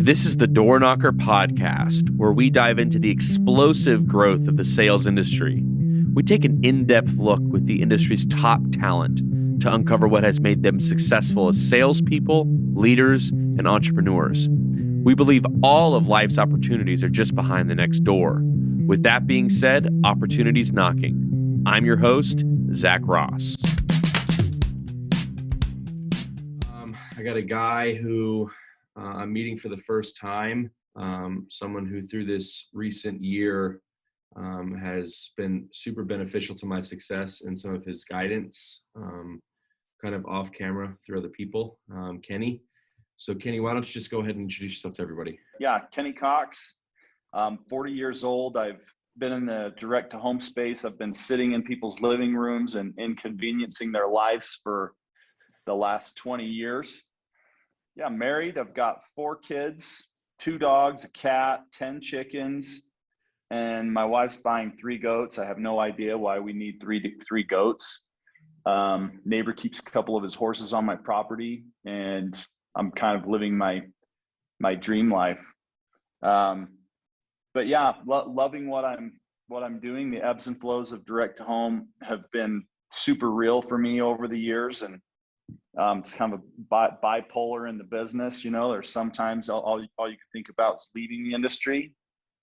This is the Door Knocker podcast, where we dive into the explosive growth of the sales industry. We take an in-depth look with the industry's top talent to uncover what has made them successful as salespeople, leaders, and entrepreneurs. We believe all of life's opportunities are just behind the next door. With that being said, opportunities knocking. I'm your host, Zach Ross. I got a guy who I'm meeting for the first time, someone who through this recent year has been super beneficial to my success and some of his guidance, kind of off camera through other people, Kenny. So Kenny, why don't you just go ahead and introduce yourself to everybody? Yeah, Kenny Cox, 40 years old. I've been in the direct to home space. I've been sitting in people's living rooms and inconveniencing their lives for the last 20 years. Yeah, I'm married. I've got 4 kids, 2 dogs, a cat, 10 chickens, and my wife's buying 3 goats. I have no idea why we need three goats. Neighbor keeps a couple of his horses on my property, and I'm kind of living my dream life. But yeah, loving what I'm doing. The ebbs and flows of direct to home have been super real for me over the years, and it's kind of a bipolar in the business. You know, there's sometimes all you can think about is leaving the industry,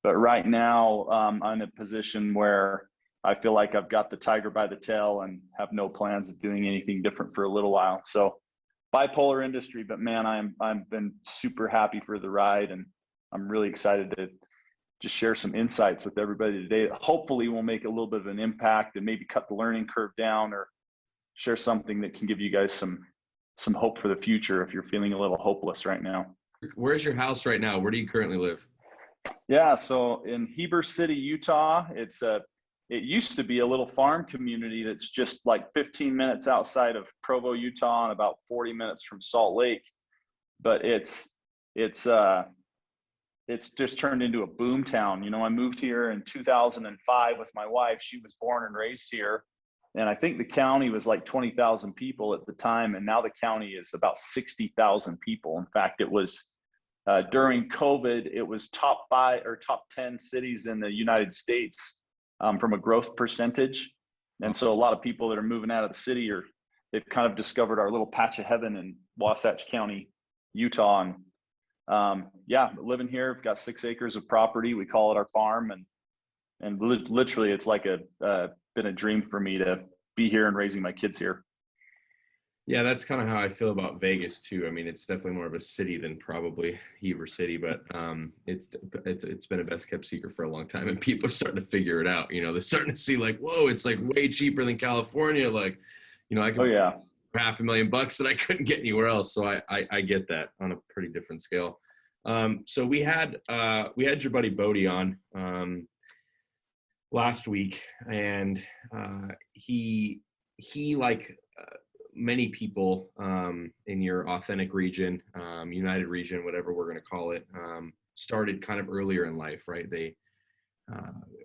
but right now I'm in a position where I feel like I've got the tiger by the tail and have no plans of doing anything different for a little while. So bipolar industry, but man, I've been super happy for the ride, and I'm really excited to just share some insights with everybody today. Hopefully we'll make a little bit of an impact and maybe cut the learning curve down, or share something that can give you guys some hope for the future if you're feeling a little hopeless right now. Where's your house right now? Where do you currently live? Yeah, so in Heber City, Utah, it used to be a little farm community that's just like 15 minutes outside of Provo, Utah, and about 40 minutes from Salt Lake. But it's just turned into a boom town. You know, I moved here in 2005 with my wife. She was born and raised here. And I think the county was like 20,000 people at the time. And now the county is about 60,000 people. In fact, it was during COVID, it was top 5 or top 10 cities in the United States from a growth percentage. And so a lot of people that are moving out of the city they've kind of discovered our little patch of heaven in Wasatch County, Utah. And yeah, living here, we've got 6 acres of property. We call it our farm. And literally it's like been a dream for me to be here and raising my kids here. Yeah, that's kind of how I feel about Vegas too. I mean, it's definitely more of a city than probably Heber City, but it's been a best kept secret for a long time, and people are starting to figure it out. You know, they're starting to see like, whoa, it's like way cheaper than California. Like, you know, I can $500,000 that I couldn't get anywhere else. So I get that on a pretty different scale. So we had your buddy Bodie on last week, and he like many people in your authentic region, United region, whatever we're going to call it, started kind of earlier in life, right? They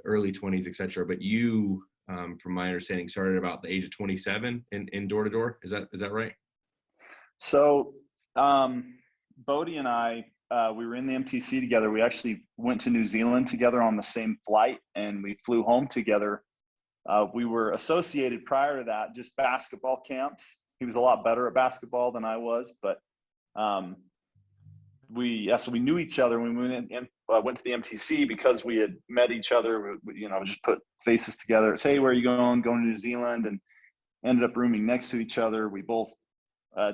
early 20s, etc. But you, from my understanding, started about the age of 27 in door to door. Is that right? So Bodie and I, we were in the MTC together. We actually went to New Zealand together on the same flight, and we flew home together. We were associated prior to that, just basketball camps. He was a lot better at basketball than I was, but so we knew each other when we went to the MTC because we had met each other. We, just put faces together. Say, hey, where are you going? Going to New Zealand, and ended up rooming next to each other. We both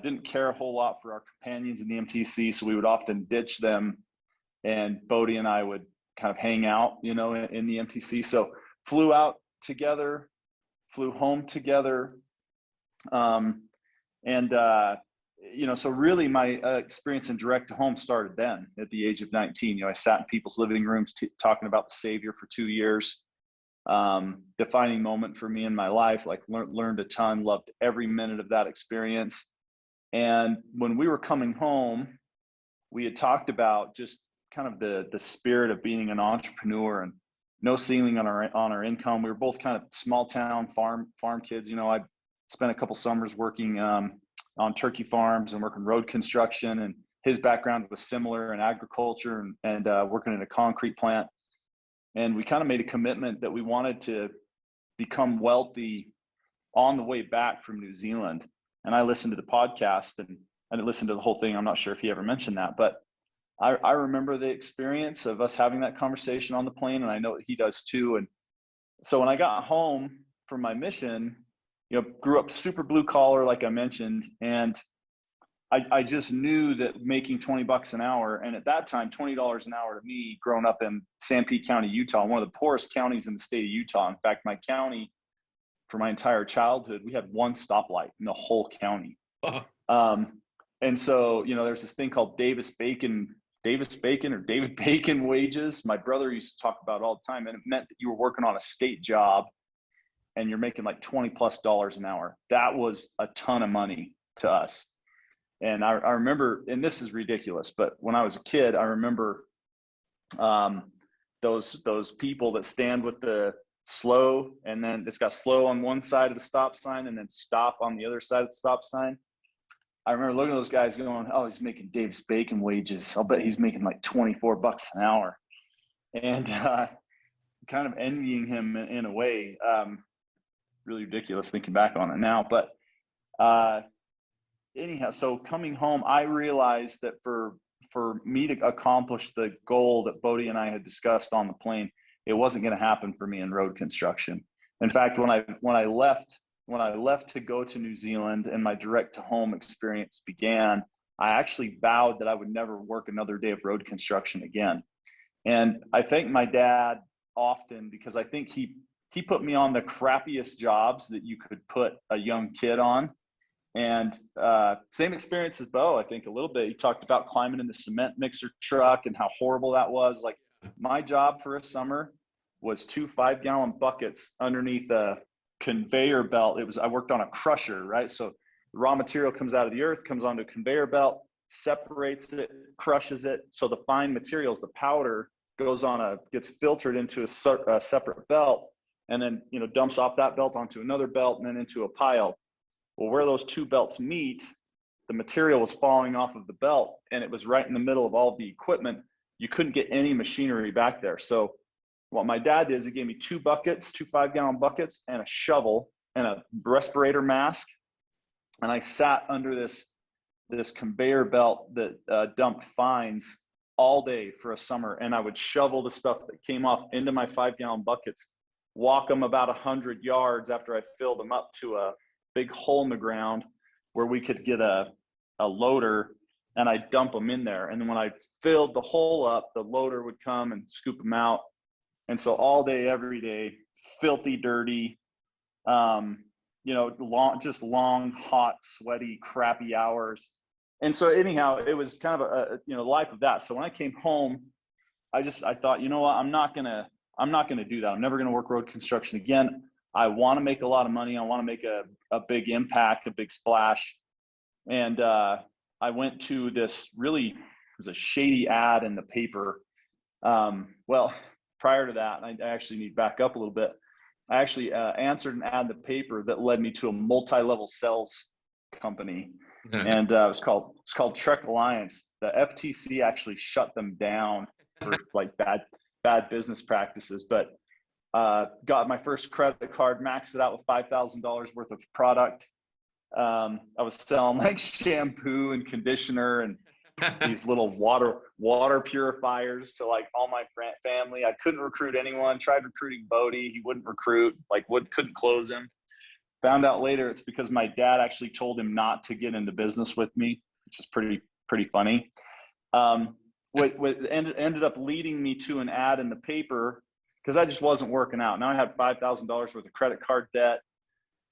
didn't care a whole lot for our companions in the MTC, so we would often ditch them, and Bodie and I would kind of hang out, in the MTC. So flew out together, flew home together, so really my experience in direct to home started then at the age of 19. I sat in people's living rooms talking about the Savior for 2 years. Defining moment for me in my life, like learned a ton, loved every minute of that experience. And when we were coming home, we had talked about just kind of the spirit of being an entrepreneur and no ceiling on our income. We were both kind of small town farm kids. I spent a couple summers working on turkey farms and working road construction, and his background was similar in agriculture and working in a concrete plant. And we kind of made a commitment that we wanted to become wealthy on the way back from New Zealand. And I listened to the podcast and I didn't listen to the whole thing. I'm not sure if he ever mentioned that, but I remember the experience of us having that conversation on the plane, and I know he does too. And so when I got home from my mission, grew up super blue collar, like I mentioned, and I just knew that making $20 an hour, and at that time, $20 an hour to me, growing up in Sanpete County, Utah, one of the poorest counties in the state of Utah. In fact, my county, for my entire childhood, we had one stoplight in the whole county. And so, there's this thing called David Bacon wages. My brother used to talk about it all the time, and it meant that you were working on a state job and you're making like $20+ an hour. That was a ton of money to us. And I remember, and this is ridiculous, but when I was a kid, I remember those people that stand with the slow, and then it's got slow on one side of the stop sign and then stop on the other side of the stop sign. I remember looking at those guys going, oh, he's making Dave's Bacon wages. I'll bet he's making like $24 an hour. And kind of envying him in a way. Really ridiculous thinking back on it now. But anyhow, so coming home, I realized that for me to accomplish the goal that Bodie and I had discussed on the plane, it wasn't going to happen for me in road construction. In fact, when I left to go to New Zealand and my direct to home experience began, I actually vowed that I would never work another day of road construction again. And I thank my dad often, because I think he put me on the crappiest jobs that you could put a young kid on. And same experience as Bo, I think a little bit. He talked about climbing in the cement mixer truck and how horrible that was. Like, my job for a summer was 2 5-gallon buckets underneath a conveyor belt. I worked on a crusher, right? So the raw material comes out of the earth, comes onto a conveyor belt, separates it, crushes it. So the fine materials, the powder, gets filtered into a separate belt, and then dumps off that belt onto another belt and then into a pile. Well, where those two belts meet, the material was falling off of the belt, and it was right in the middle of all of the equipment. You couldn't get any machinery back there. So what my dad did is he gave me 2 buckets, 2 5-gallon buckets, and a shovel and a respirator mask. And I sat under this conveyor belt that dumped fines all day for a summer. And I would shovel the stuff that came off into my 5-gallon buckets, walk them about 100 yards after I filled them up to a big hole in the ground where we could get a loader, and I'd dump them in there. And then when I filled the hole up, the loader would come and scoop them out. And so all day, every day, filthy, dirty, long, hot, sweaty, crappy hours. And so anyhow, it was kind of a life of that. So when I came home, I thought, you know what, I'm not gonna do that. I'm never gonna work road construction again. I want to make a lot of money. I want to make a big impact, a big splash. And I went to this it was a shady ad in the paper. Well, prior to that, I actually need to back up a little bit. I actually answered an ad in the paper that led me to a multi-level sales company. And it's called Trek Alliance. The FTC actually shut them down for like bad business practices, but got my first credit card, maxed it out with $5,000 worth of product. I was selling like shampoo and conditioner and these little water purifiers to like all my family. I couldn't recruit anyone. Tried recruiting Bodie. He wouldn't recruit, couldn't close him. Found out later it's because my dad actually told him not to get into business with me, which is pretty funny. What ended up leading me to an ad in the paper, because I just wasn't working out. Now I had $5,000 worth of credit card debt,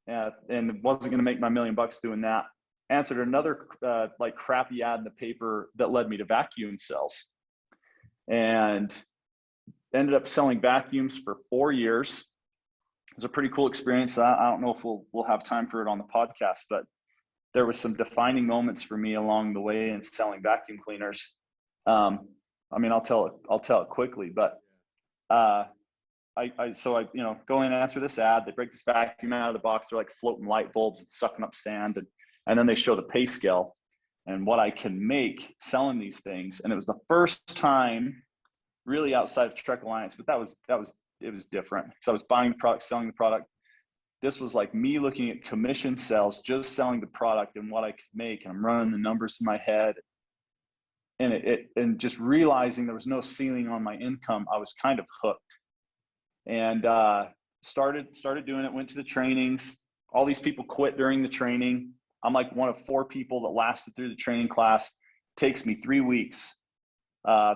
and wasn't going to make my $1 million doing that. Answered another crappy ad in the paper that led me to vacuum sales, and ended up selling vacuums for 4 years. It was a pretty cool experience. I don't know if we'll have time for it on the podcast, but there was some defining moments for me along the way in selling vacuum cleaners. I'll tell it quickly, but I go in and answer this ad. They break this vacuum out of the box. They're like floating light bulbs and sucking up sand, and then they show the pay scale. and what I can make selling these things. And it was the first time really outside of Trek Alliance, but it was different because I was buying the product, selling the product. This was like me looking at commission sales, just selling the product and what I could make. And I'm running the numbers in my head, and and just realizing there was no ceiling on my income. I was kind of hooked, and started doing it. Went to the trainings. All these people quit during the training. I'm like one of 4 people that lasted through the training class. Takes me 3 weeks.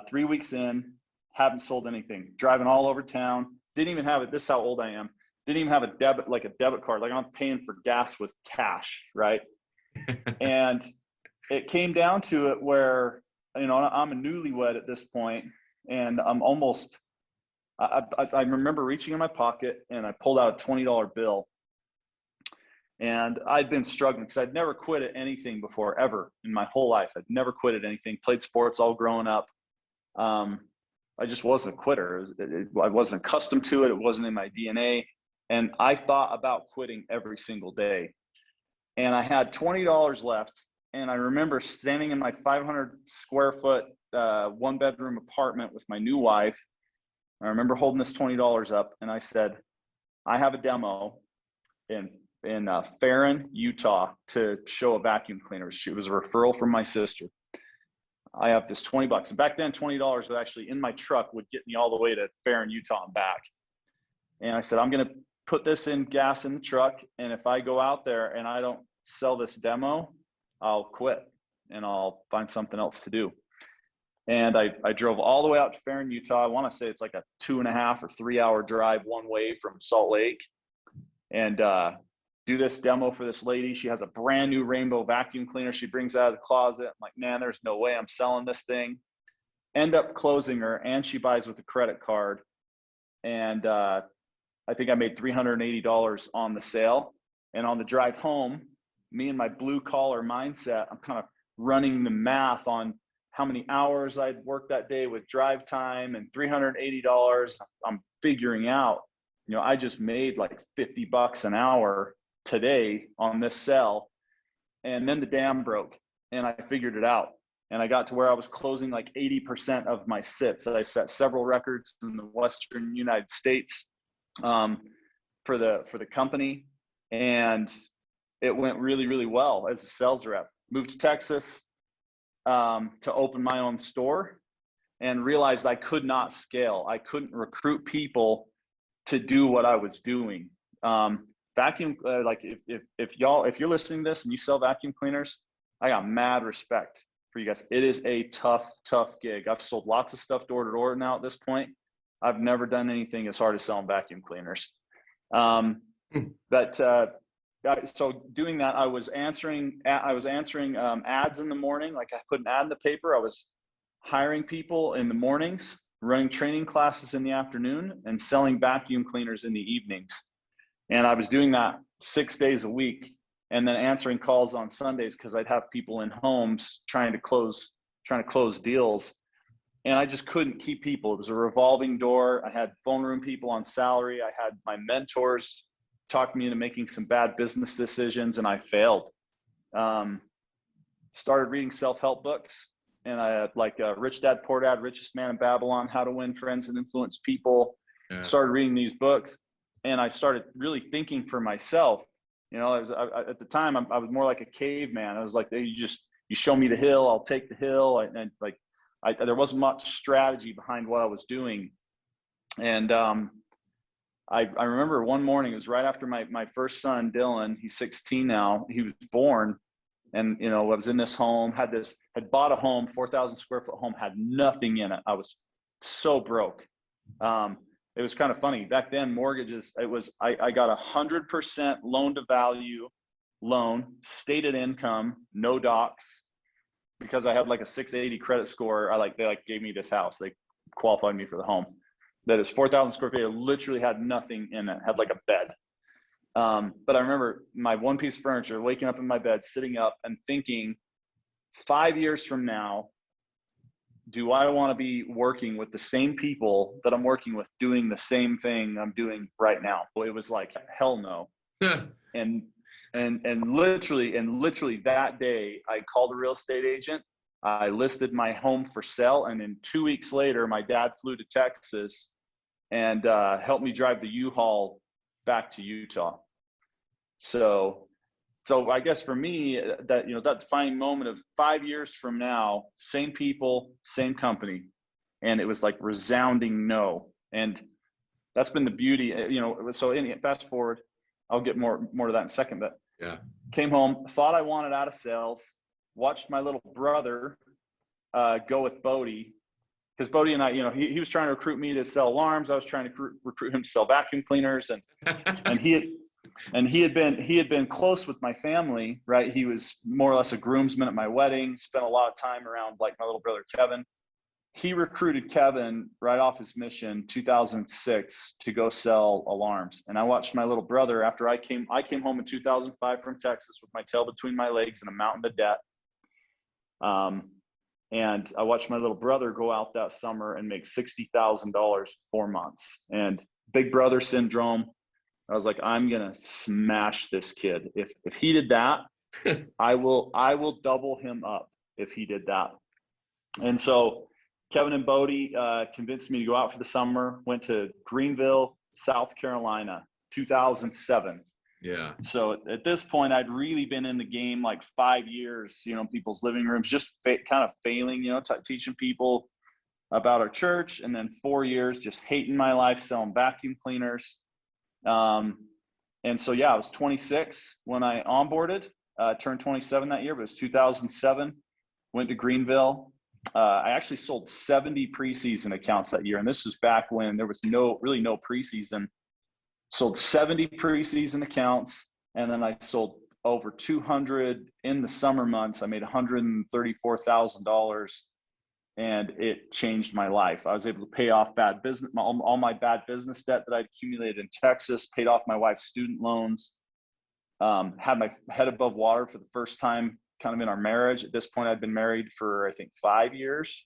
3 weeks in, haven't sold anything. Driving all over town. Didn't even have it. This is how old I am. Didn't even have a debit card. Like I'm paying for gas with cash, right? And it came down to it where, you know, I'm a newlywed at this point, and I'm almost, I remember reaching in my pocket and I pulled out a $20 bill. And I'd been struggling because I'd never quit at anything before, ever in my whole life. I'd never quit at anything, played sports all growing up. I just wasn't a quitter. I wasn't accustomed to it. It wasn't in my DNA. And I thought about quitting every single day. And I had $20 left. And I remember standing in my 500 square foot, 1-bedroom apartment with my new wife. I remember holding this $20 up, and I said, I have a demo in Farron, Utah, to show a vacuum cleaner. It was a referral from my sister. I have this $20. And back then, $20 was actually in my truck, would get me all the way to Farron, Utah and back. And I said, I'm going to put this in gas in the truck. And if I go out there and I don't sell this demo, I'll quit and I'll find something else to do. And I drove all the way out to Farron, Utah. I want to say it's like a 2.5 or 3 hour drive one way from Salt Lake, and do this demo for this lady. She has a brand new rainbow vacuum cleaner she brings out of the closet. I'm like, man, there's no way I'm selling this thing. End up closing her, and she buys with a credit card. And I think I made $380 on the sale. And on the drive home, me and my blue collar mindset, I'm kind of running the math on how many hours I'd worked that day with drive time and $380. I'm figuring out, you know, I just made like $50 an hour today on this sell. And then the dam broke and I figured it out. And I got to where I was closing like 80% of my sits. I set several records in the Western United States for the company. And it went really, really well as a sales rep. Moved to Texas to open my own store, and realized I could not scale. I couldn't recruit people to do what I was doing. Vacuum, like if you're listening to this and you sell vacuum cleaners, I got mad respect for you guys. It is a tough gig. I've sold lots of stuff door to door now at this point. I've never done anything as hard as selling vacuum cleaners. So doing that, I was answering ads in the morning. Like I put an ad in the paper. I was hiring people in the mornings, running training classes in the afternoon, and selling vacuum cleaners in the evenings. And I was doing that 6 days a week, and then answering calls on Sundays because I'd have people in homes trying to close deals. And I just couldn't keep people. It was a revolving door. I had phone room people on salary. I had my mentors talk me into making some bad business decisions, and I failed. Started reading self-help books, and I had like Rich Dad, Poor Dad, Richest Man in Babylon, How to Win Friends and Influence People. Yeah. Started reading these books, and I started really thinking for myself. You know, at the time, I was more like a caveman. I was like, you show me the hill, I'll take the hill. And there wasn't much strategy behind what I was doing. And I remember one morning, it was right after my first son, Dylan, he's 16 now, he was born. And, you know, I was in this home, had bought a home, 4,000 square foot home, had nothing in it. I was so broke. It was kind of funny. Back then, mortgages, I got 100% loan to value loan, stated income, no docs, because I had like a 680 credit score. They gave me this house. They qualified me for the home. That is 4,000 square feet. It literally had nothing in it. Had like a bed. But I remember my one piece of furniture, waking up in my bed, sitting up and thinking, 5 years from now, do I want to be working with the same people that I'm working with, doing the same thing I'm doing right now? Well, it was like, hell no. And And literally that day, I called a real estate agent. I listed my home for sale, and then 2 weeks later, my dad flew to Texas and helped me drive the U-Haul back to Utah. So I guess for me, that that defining moment of 5 years from now, same people, same company, and it was like resounding no. And that's been the beauty, So fast forward, I'll get more to that in a second. But Yeah. came home, thought I wanted out of sales, watched my little brother go with Bodie, because Bodie and I, he was trying to recruit me to sell alarms. I was trying to recruit him to sell vacuum cleaners, and he had been close with my family, right? He was more or less a groomsman at my wedding. Spent a lot of time around like my little brother Kevin. He recruited Kevin right off his mission, 2006, to go sell alarms. And I watched my little brother after I came home in 2005 from Texas with my tail between my legs and a mountain of debt. And I watched my little brother go out that summer and make $60,000 4 months. And big brother syndrome. I was like, I'm gonna smash this kid. If he did that, I will double him up if he did that. And so Kevin and Bodie convinced me to go out for the summer. Went to Greenville, South Carolina, 2007. Yeah. So at this point, I'd really been in the game like 5 years, people's living rooms, just kind of failing, teaching people about our church. And then 4 years just hating my life, selling vacuum cleaners. And so, I was 26 when I onboarded, turned 27 that year, but it was 2007, went to Greenville. I actually sold 70 preseason accounts that year. And this was back when there was really no preseason. Sold 70 preseason accounts. And then I sold over 200 in the summer months. I made $134,000. And it changed my life. I was able to pay off all my bad business debt that I'd accumulated in Texas, paid off my wife's student loans, had my head above water for the first time kind of in our marriage. At this point, I'd been married for, I think, 5 years.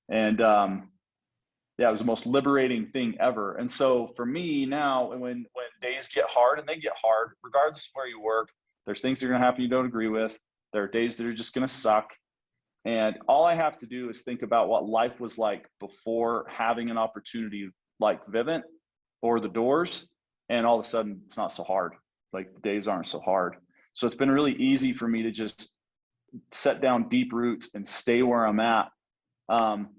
And it was the most liberating thing ever. And so for me now, when days get hard, and they get hard, regardless of where you work, there's things that are going to happen you don't agree with. There are days that are just going to suck. And all I have to do is think about what life was like before having an opportunity like Vivint or the Doors. And all of a sudden, it's not so hard. Like the days aren't so hard. So it's been really easy for me to just set down deep roots and stay where I'm at.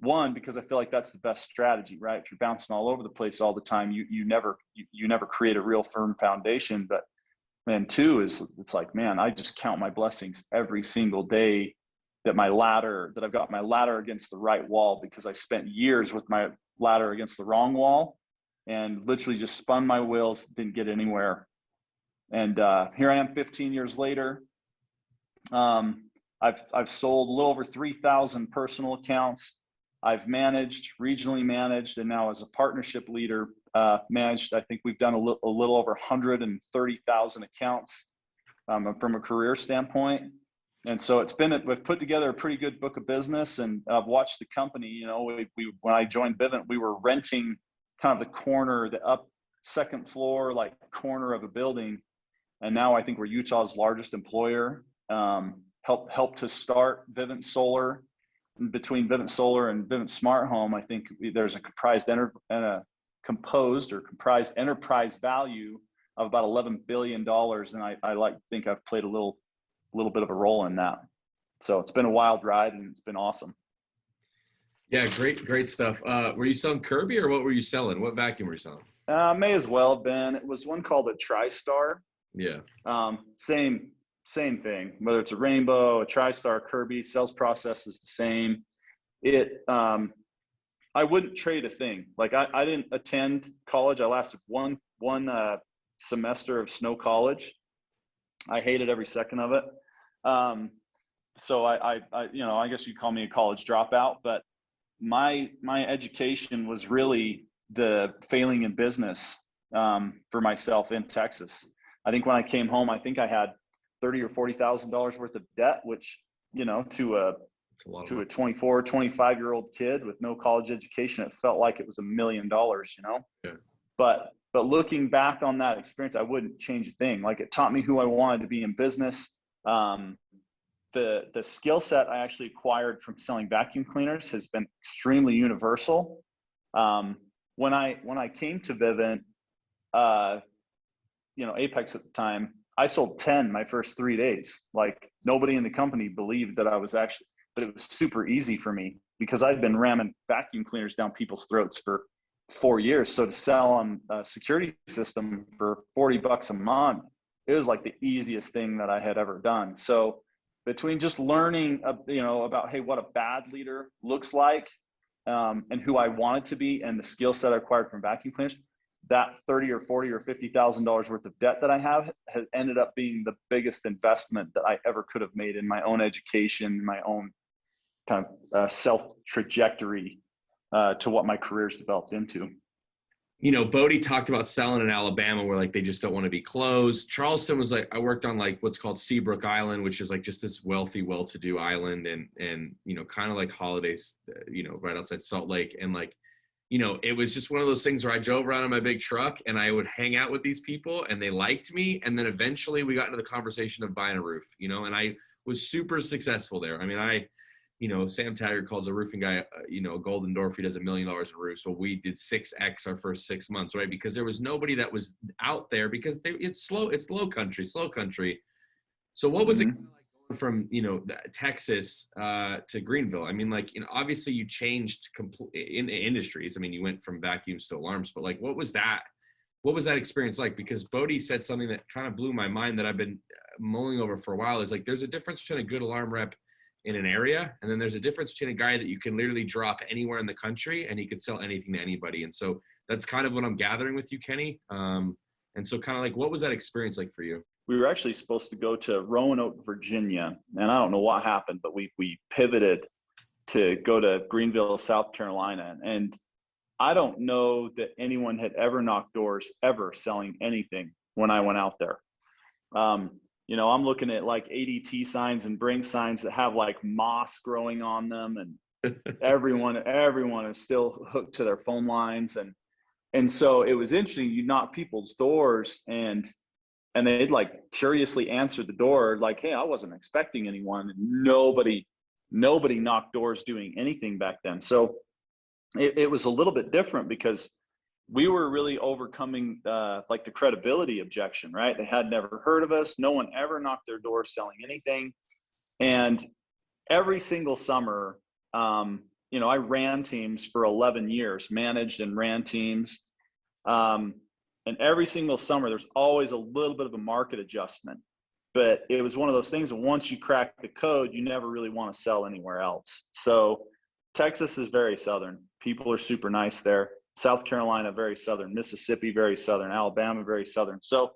One, because I feel like that's the best strategy, right? If you're bouncing all over the place all the time, you never create a real firm foundation. But then two is it's like, man, I just count my blessings every single day that I've got my ladder against the right wall, because I spent years with my ladder against the wrong wall and literally just spun my wheels, didn't get anywhere. And here I am 15 years later. I've sold a little over 3,000 personal accounts. I've regionally managed, and now as a partnership leader, managed, I think we've done a little over 130,000 accounts from a career standpoint. And so we've put together a pretty good book of business, and I've watched the company, when I joined Vivint, we were renting kind of the up second floor, like corner of a building. And now I think we're Utah's largest employer. Helped to start Vivint Solar. Between Vivint Solar and Vivint Smart Home, I think there's a comprised enterprise value of about $11 billion. And I like to think I've played a little bit of a role in that. So it's been a wild ride, and it's been awesome. Yeah, great stuff. Were you selling Kirby, or what were you selling? What vacuum were you selling? May as well have been. It was one called a TriStar. Yeah. Same thing, whether it's a Rainbow, a TriStar, Kirby, sales process is the same. I wouldn't trade a thing. Like I didn't attend college. I lasted one semester of snow college. I hated every second of it. So I guess you'd call me a college dropout, but my education was really the failing in business for myself in Texas. I think when I came home, I think I had $30,000 or $40,000 worth of debt, which, to a 24, 25-year-old kid with no college education, it felt like it was $1 million, Yeah. But but looking back on that experience, I wouldn't change a thing. Like, it taught me who I wanted to be in business. The skill set I actually acquired from selling vacuum cleaners has been extremely universal. When I came to Vivint, Apex at the time, I sold 10 my first 3 days. Like, nobody in the company believed that I was actually, but it was super easy for me because I'd been ramming vacuum cleaners down people's throats for 4 years. So to sell on a security system for $40 a month, it was like the easiest thing that I had ever done. So between just learning, about, hey, what a bad leader looks like, and who I wanted to be, and the skill set I acquired from vacuum cleaners, that $30 or $40 or $50,000 worth of debt that I have has ended up being the biggest investment that I ever could have made in my own education, my own kind of self trajectory to what my career's developed into. Bodie talked about selling in Alabama where like they just don't want to be closed. Charleston was like, I worked on like what's called Seabrook Island, which is like just this wealthy, well-to-do island, and kind of like holidays, right outside Salt Lake. And like, it was just one of those things where I drove around in my big truck and I would hang out with these people and they liked me. And then eventually we got into the conversation of buying a roof, and I was super successful there. I mean, Sam Taggart calls a roofing guy, a golden door if he does $1 million in roofs. So we did 6X our first 6 months, right? Because there was nobody that was out there because it's low country. So what was it like going from, Texas to Greenville? I mean, like, obviously you changed in industries. I mean, you went from vacuums to alarms, but like, what was that experience like? Because Bodie said something that kind of blew my mind that I've been mulling over for a while, is like, there's a difference between a good alarm rep in an area, and then there's a difference between a guy that you can literally drop anywhere in the country and he could sell anything to anybody. And so that's kind of what I'm gathering with you, Kenny. And so kind of like, what was that experience like for you? We were actually supposed to go to Roanoke, Virginia, and I don't know what happened, but we pivoted to go to Greenville, South Carolina. And I don't know that anyone had ever knocked doors ever selling anything when I went out there. I'm looking at like ADT signs and Brink signs that have like moss growing on them, and everyone is still hooked to their phone lines. And so it was interesting. You knock people's doors and they'd like curiously answer the door like, hey, I wasn't expecting anyone. Nobody knocked doors doing anything back then. So it was a little bit different because we were really overcoming like the credibility objection, right? They had never heard of us. No one ever knocked their door selling anything. And every single summer, I ran teams for 11 years, managed and ran teams. And every single summer, there's always a little bit of a market adjustment. But it was one of those things that once you crack the code, you never really want to sell anywhere else. So Texas is very Southern. People are super nice there. South Carolina, very Southern. Mississippi, very Southern. Alabama, very Southern. So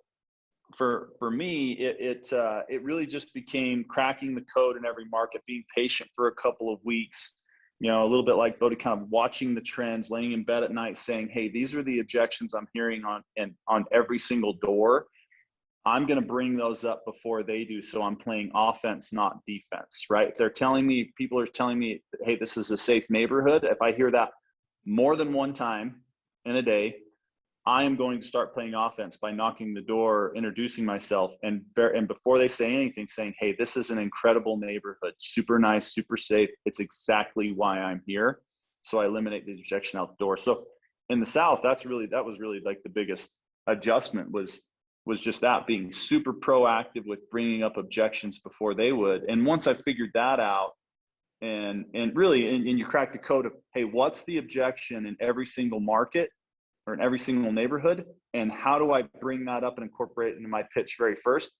for me, it really just became cracking the code in every market, being patient for a couple of weeks, a little bit like Bodie, kind of watching the trends, laying in bed at night saying, hey, these are the objections I'm hearing on every single door. I'm going to bring those up before they do. So I'm playing offense, not defense, right? If people are telling me, hey, this is a safe neighborhood. If I hear that more than one time in a day, I am going to start playing offense by knocking the door, introducing myself, and before they say anything, saying, hey, this is an incredible neighborhood, super nice, super safe. It's exactly why I'm here. So I eliminate the objection out the door. So in the South, that was really like the biggest adjustment was just that, being super proactive with bringing up objections before they would. And once I figured that out, and you crack the code of, hey, what's the objection in every single market or in every single neighborhood, and how do I bring that up and incorporate it into my pitch very first?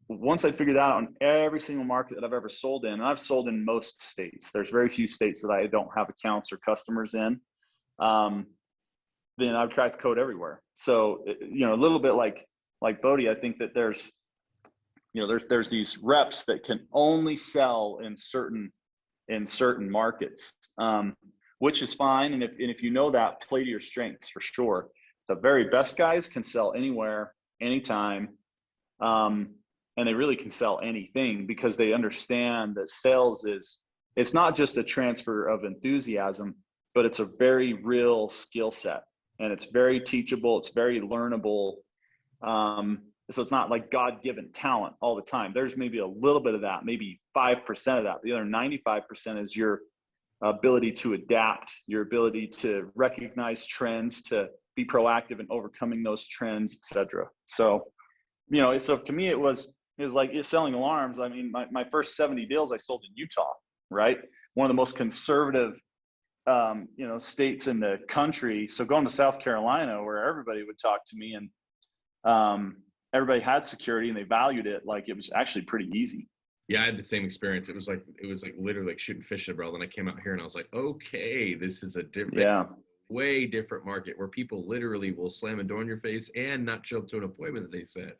Once I figured that out on every single market that I've ever sold in, and I've sold in most states, there's very few states that I don't have accounts or customers in, then I've cracked the code everywhere. So, a little bit like Bodie, I think that there's these reps that can only sell in certain markets, which is fine. And if you know that, play to your strengths for sure. The very best guys can sell anywhere, anytime. And they really can sell anything because they understand that sales it's not just a transfer of enthusiasm, but it's a very real skill set. and it's very teachable. It's very learnable. So it's not like God-given talent all the time. There's maybe a little bit of that, maybe 5% of that. The other 95% is your ability to adapt, your ability to recognize trends, to be proactive in overcoming those trends, etc. So, so to me, it was like selling alarms. I mean, my first 70 deals I sold in Utah, right? One of the most conservative, states in the country. So going to South Carolina, where everybody would talk to me, and everybody had security and they valued it, like it was actually pretty easy. Yeah, I had the same experience. It was like literally like shooting fish in a barrel. Then I came out here and I was like, okay, this is a different, Yeah, way different market where people literally will slam a door in your face and not show up to an appointment that they said.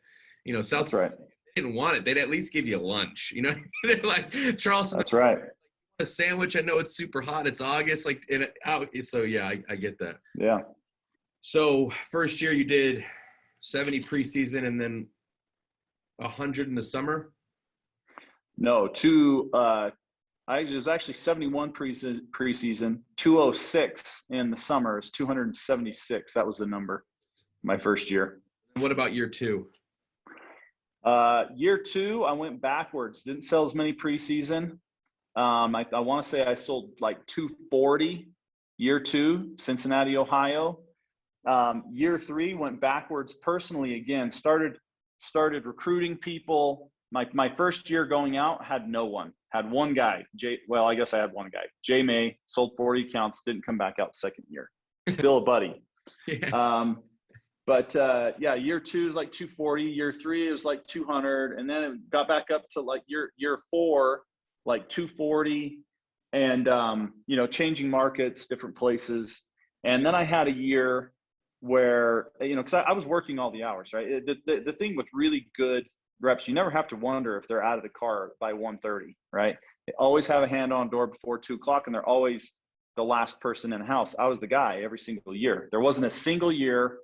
South that's right. didn't want it. They'd at least give you lunch. They're like, Charleston, That's right. a sandwich. I know it's super hot. It's August. Like, so yeah, I get that. Yeah. So first year you did 70 preseason and then 100 in the summer. No, I was actually 71 preseason, 206 in the summer. It's 276. That was the number my first year. What about year two? Year two, I went backwards. Didn't sell as many preseason. I want to say I sold like 240 year two, Cincinnati, Ohio. Year three, went backwards personally again. Started recruiting people. My first year going out, had no one. Had one guy, I guess I had one guy. Jay May, sold 40 accounts, didn't come back out second year. Still a buddy. Yeah. Year two is like 240. Year three, it was like 200. And then it got back up to like year four, like 240. And, changing markets, different places. And then I had a year where, because I was working all the hours, right? The thing with really good reps, you never have to wonder if they're out of the car by 1:30, right? They always have a hand on door before 2:00, and they're always the last person in the house. I was the guy every single year. There wasn't a single year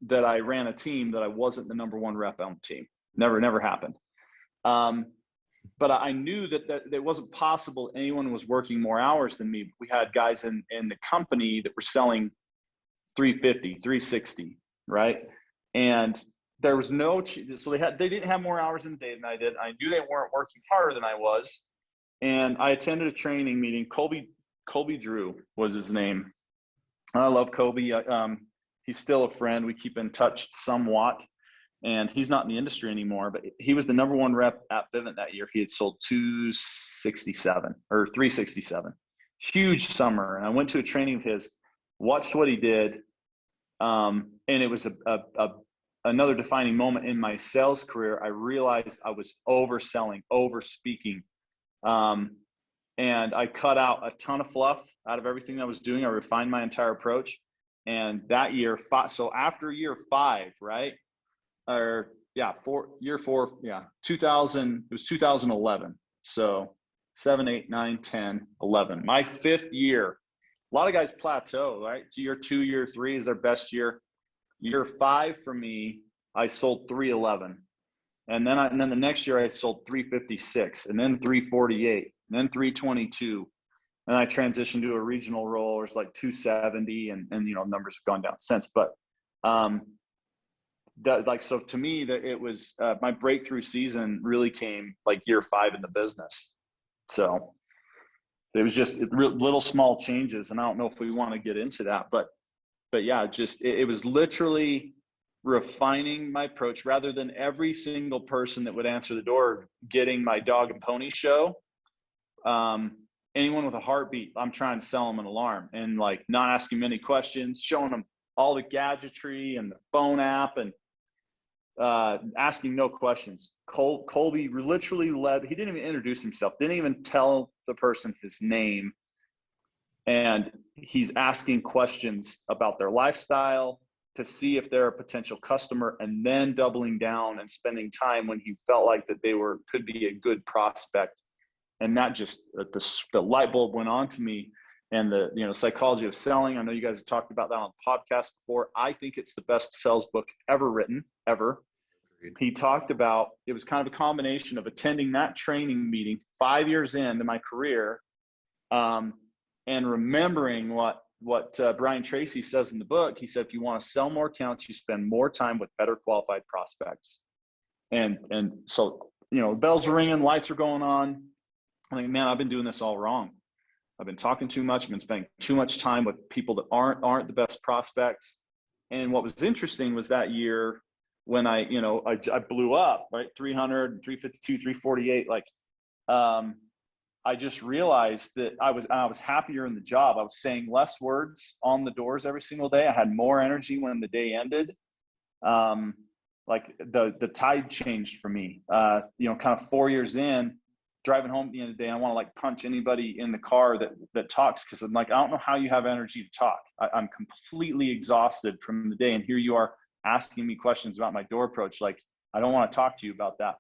that I ran a team that I wasn't the number one rep on the team. Never happened. But I knew that it wasn't possible anyone was working more hours than me. We had guys in the company that were selling 350, 360, right? And there was so they didn't have more hours in the day than I did. I knew they weren't working harder than I was. And I attended a training meeting. Colby Drew was his name. I love Colby. He's still a friend. We keep in touch somewhat. And he's not in the industry anymore, but he was the number one rep at Vivint that year. He had sold 267 or 367. Huge summer. And I went to a training of his, watched what he did. And it was another defining moment in my sales career. I realized I was overselling, over speaking. And I cut out a ton of fluff out of everything I was doing. I refined my entire approach. And that year, so after year five, right? Year four, 2000, it was 2011. So 7, 8, 9, 10, 11. My fifth year, a lot of guys plateau, right? So year two, year three is their best year. Year five for me, I sold 311. And then the next year I sold 356, and then 348, and then 322. And I transitioned to a regional role where it's like 270, and numbers have gone down since. But so to me, that it was my breakthrough season really came like year five in the business. So it was just little small changes, and I don't know if we want to get into that, but yeah, it was literally refining my approach rather than every single person that would answer the door getting my dog and pony show. Anyone with a heartbeat, I'm trying to sell them an alarm, and like not asking many questions, showing them all the gadgetry and the phone app, and asking no questions. Colby literally led. He didn't even introduce himself, didn't even tell the person his name. And he's asking questions about their lifestyle to see if they're a potential customer, and then doubling down and spending time when he felt like that they could be a good prospect. And that just, the light bulb went on to me. And the psychology of selling, I know you guys have talked about that on the podcast before. I think it's the best sales book ever written, ever. He talked about, it was kind of a combination of attending that training meeting 5 years into my career, and remembering what Brian Tracy says in the book. He said, if you want to sell more accounts, you spend more time with better qualified prospects. And so, bells are ringing, lights are going on. I'm like, man, I've been doing this all wrong. I've been talking too much. I've been spending too much time with people that aren't the best prospects. And what was interesting was that year when I blew up, right? 300, 352, 348, like, I just realized that I was happier in the job. I was saying less words on the doors every single day. I had more energy when the day ended. Like the tide changed for me. Kind of 4 years in, driving home at the end of the day, I want to like punch anybody in the car that talks, because I'm like, I don't know how you have energy to talk. I'm completely exhausted from the day, and here you are asking me questions about my door approach. Like, I don't want to talk to you about that.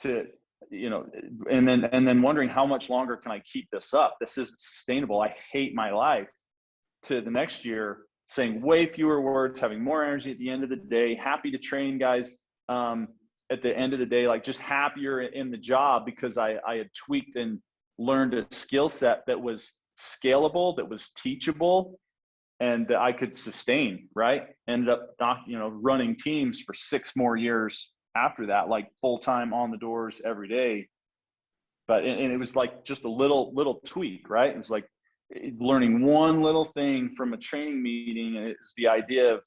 And then wondering, how much longer can I keep this up? This isn't sustainable. I hate my life. To the next year, saying way fewer words, having more energy at the end of the day, happy to train guys at the end of the day, like just happier in the job because I had tweaked and learned a skill set that was scalable, that was teachable, and that I could sustain, right? Ended up running teams for 6 more years after that, like full-time on the doors every day. But and it was like just a little tweak, right? It's like learning one little thing from a training meeting, and it's the idea of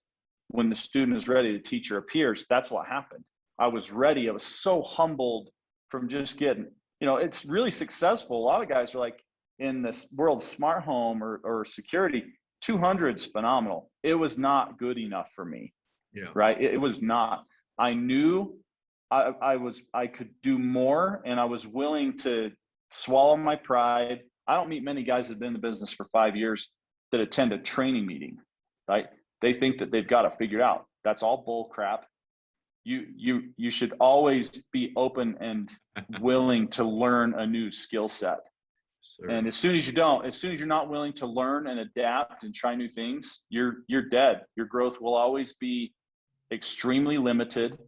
when the student is ready, the teacher appears. That's what happened. I was ready. I was so humbled from just getting, it's really successful. A lot of guys are like, in this world of smart home or security, 200's phenomenal. It was not good enough for me. Yeah. Right. It was not. I knew I could do more, and I was willing to swallow my pride. I don't meet many guys that have been in the business for 5 years that attend a training meeting, right? They think that they've got it figured out. That's all bull crap. You should always be open and willing to learn a new skill set. Sure. And as soon as you're not willing to learn and adapt and try new things, you're dead. Your growth will always be extremely limited.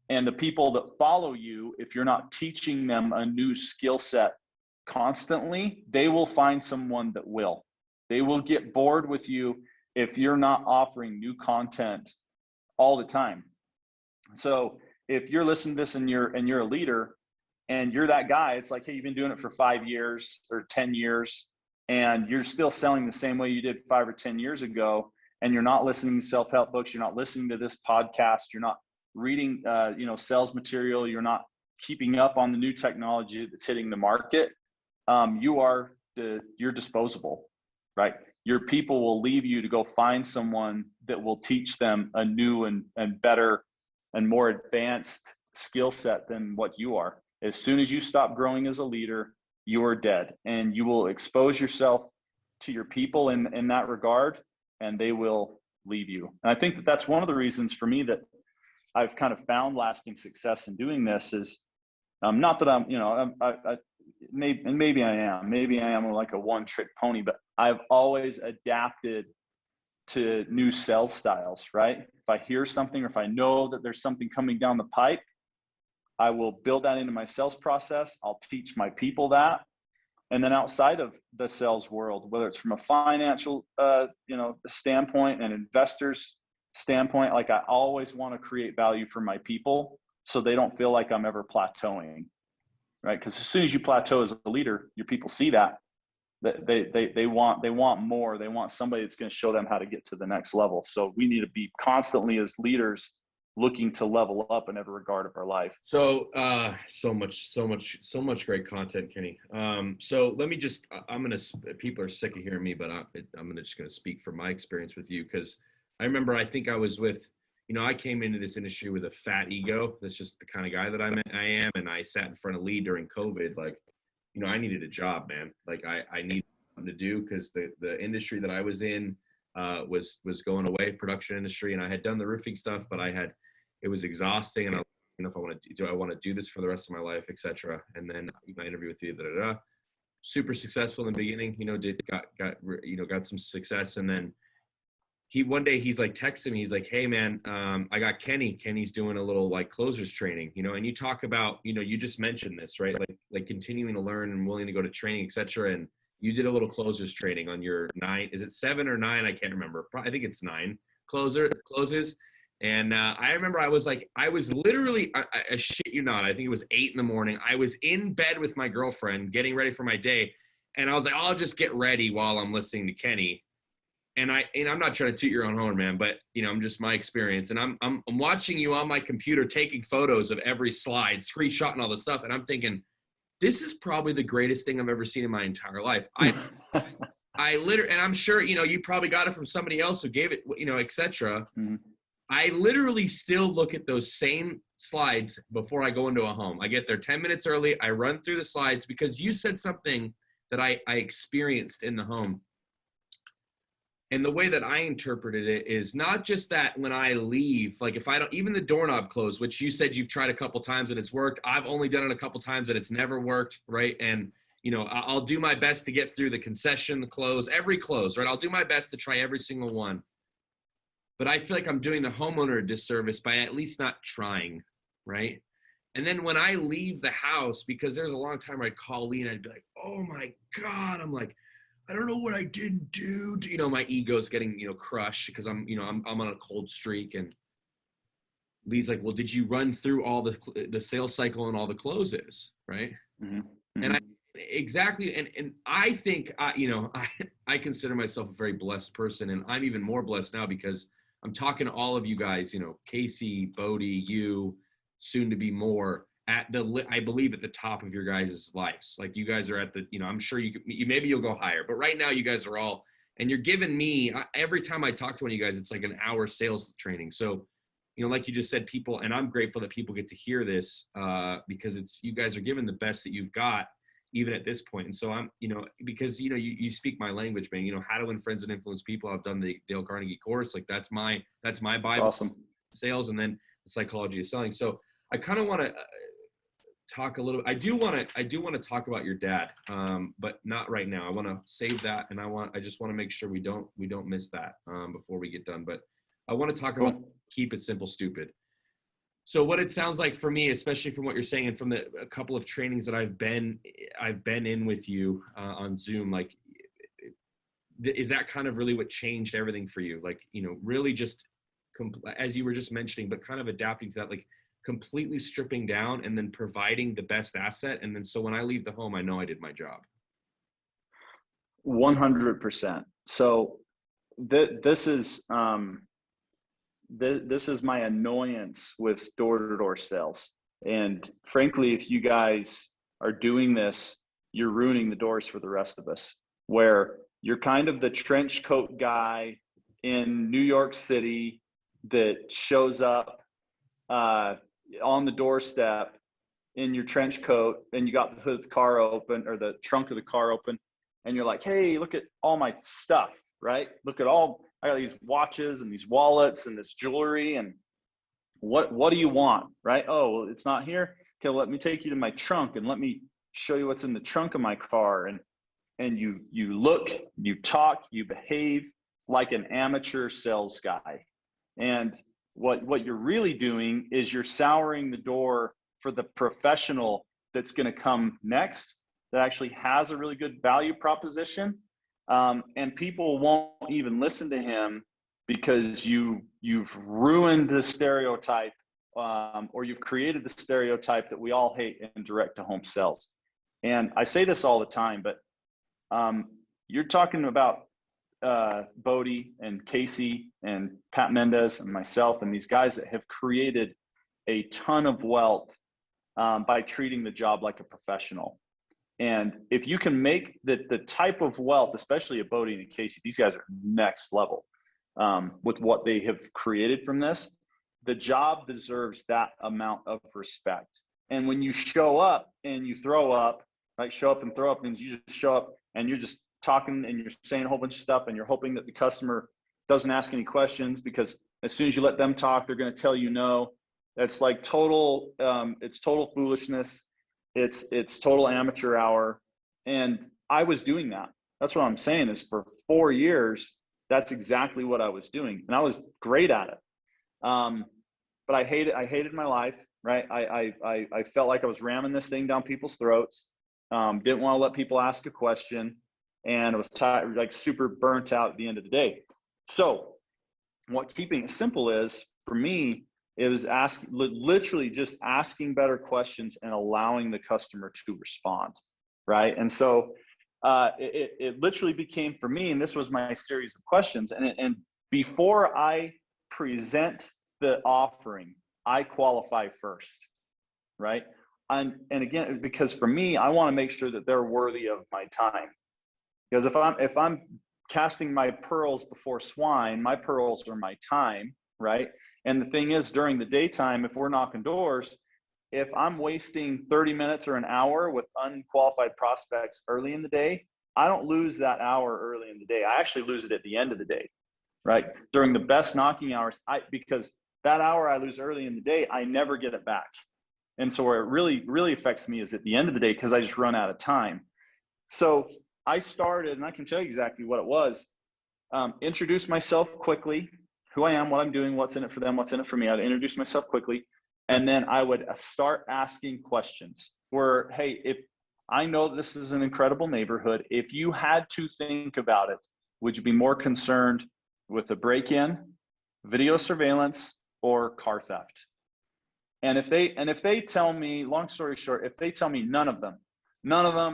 And the people that follow you, if you're not teaching them a new skill set constantly, they will find someone that will. They will get bored with you if you're not offering new content all the time. So if you're listening to this and you're a leader and you're that guy, it's like, hey, you've been doing it for 5 years or 10 years, and you're still selling the same way you did 5 or 10 years ago, and you're not listening to self-help books, you're not listening to this podcast, you're not reading sales material, you're not keeping up on the new technology that's hitting the market, you're disposable, right? Your people will leave you to go find someone that will teach them a new and better and more advanced skill set than what you are. As soon as you stop growing as a leader, you are dead, and you will expose yourself to your people in that regard, and they will leave you. And I think that that's one of the reasons for me that I've kind of found lasting success in doing this is not that maybe I am like a one-trick pony, but I've always adapted to new sales styles, right? If I hear something, or if I know that there's something coming down the pipe, I will build that into my sales process. I'll teach my people that. And then outside of the sales world, whether it's from a financial, standpoint and investors standpoint, like I always want to create value for my people so they don't feel like I'm ever plateauing, right? Because as soon as you plateau as a leader, your people see that. They want more. They want somebody that's going to show them how to get to the next level. So we need to be constantly as leaders looking to level up in every regard of our life. So so much great content, Kenny. So let me just, people are sick of hearing me, but I'm just gonna speak from my experience with you, because I remember, I think I was with, I came into this industry with a fat ego. That's just the kind of guy that I am. And I sat in front of Lee during COVID, like, I needed a job, man. Like I needed something to do, because the industry that I was in was going away, production industry. And I had done the roofing stuff, but it was exhausting. And I want to do this for the rest of my life, etc. And then my interview with you, super successful in the beginning, got some success. And then one day he's like texting me, he's like, hey man, I got Kenny's doing a little like closers training, and you talk about, you just mentioned this, right? Like continuing to learn and willing to go to training, etc. And, you did a little closers training on your 9. Is it 7 or 9? I can't remember. I think it's 9 closes. And I remember I was literally, I shit you not, I think it was 8 in the morning. I was in bed with my girlfriend getting ready for my day. And I was like, I'll just get ready while I'm listening to Kenny. And I'm not trying to toot your own horn, man, but I'm just my experience. And I'm watching you on my computer taking photos of every slide, screenshotting all the stuff. And I'm thinking, this is probably the greatest thing I've ever seen in my entire life. I literally, and I'm sure, you probably got it from somebody else who gave it, et cetera. Mm-hmm. I literally still look at those same slides before I go into a home. I get there 10 minutes early. I run through the slides because you said something that I experienced in the home. And the way that I interpreted it is not just that when I leave, like if I don't, even the doorknob close, which you said you've tried a couple times and it's worked. I've only done it a couple times and it's never worked, right? And, I'll do my best to get through the concession, the close, every close, right? I'll do my best to try every single one. But I feel like I'm doing the homeowner a disservice by at least not trying, right? And then when I leave the house, because there's a long time I'd call Lee and I'd be like, oh my God, I'm like, I don't know what I didn't do. My ego's getting, crushed because I'm on a cold streak. And Lee's like, well, did you run through all the sales cycle and all the closes, right? Mm-hmm. Mm-hmm. And exactly. And I think, I consider myself a very blessed person, and I'm even more blessed now because I'm talking to all of you guys, Casey, Bodie, you, soon to be more, I believe at the top of your guys' lives. Like you guys are at the, I'm sure maybe you'll go higher, but right now you guys are all, and you're giving me, every time I talk to one of you guys, it's like an hour sales training. So, like you just said, people, and I'm grateful that people get to hear this because you guys are giving the best that you've got, even at this point. And so I'm, because, you speak my language, man, how to win friends and influence people. I've done the Dale Carnegie course. Like that's my Bible. Awesome. Sales, and then the psychology of selling. So I kind of want to talk a little. I do want to talk about your dad, but not right now. I want to save that, and I just want to make sure we don't miss that before we get done. But I want to talk about keep it simple, stupid. So what it sounds like for me, especially from what you're saying, and from a couple of trainings that I've been in with you on Zoom, like, is that kind of really what changed everything for you? Like, really just as you were just mentioning, but kind of adapting to that, like completely stripping down and then providing the best asset. And then, so when I leave the home, I know I did my job. 100%. So this is my annoyance with door-to-door sales. And frankly, if you guys are doing this, you're ruining the doors for the rest of us, where you're kind of the trench coat guy in New York City that shows up on the doorstep in your trench coat, and you got the hood of the car open, or the trunk of the car open, and you're like, hey, look at all my stuff, right? Look at all, I got these watches and these wallets and this jewelry, and what do you want, right? Oh, well, it's not here. Okay, let me take you to my trunk and let me show you what's in the trunk of my car. And you look, you talk, you behave like an amateur sales guy. And what you're really doing is you're souring the door for the professional that's going to come next, that actually has a really good value proposition. And people won't even listen to him because you've ruined the stereotype, or you've created the stereotype that we all hate in direct to home sales. And I say this all the time, but you're talking about Bodie and Casey and Pat Mendez and myself and these guys that have created a ton of wealth by treating the job like a professional. And if you can make the type of wealth, especially at Bodie and Casey, these guys are next level with what they have created from this. The job deserves that amount of respect. And when you show up and you throw up, like show up and throw up means you just show up and you're just talking and you're saying a whole bunch of stuff, and you're hoping that the customer doesn't ask any questions, because as soon as you let them talk, they're going to tell you no. That's like total, it's total foolishness. It's total amateur hour. And I was doing that. That's what I'm saying, is for 4 years, that's exactly what I was doing. And I was great at it. But I hated my life, right? I felt like I was ramming this thing down people's throats. Didn't want to let people ask a question. and I was tired, like super burnt out at the end of the day. So what keeping it simple is for me, it was literally just asking better questions and allowing the customer to respond, right? And so it literally became for me, and this was my series of questions. And before I present the offering, I qualify first, right? And again, because for me, I want to make sure that they're worthy of my time. Because if I'm casting my pearls before swine, my pearls are my time, right? And the thing is, during the daytime, if we're knocking doors, if I'm wasting 30 minutes or an hour with unqualified prospects early in the day, I don't lose that hour early in the day. I actually lose it at the end of the day, right? During the best knocking hours, because that hour I lose early in the day, I never get it back. And so where it really, really affects me is at the end of the day, because I just run out of time. So I started, and I can tell you exactly what it was, introduce myself quickly, who I am, what I'm doing, what's in it for them, what's in it for me. I'd introduce myself quickly. And then I would start asking questions where, hey, if I know this is an incredible neighborhood, if you had to think about it, would you be more concerned with a break-in, video surveillance, or car theft? And if they tell me, long story short, if they tell me none of them,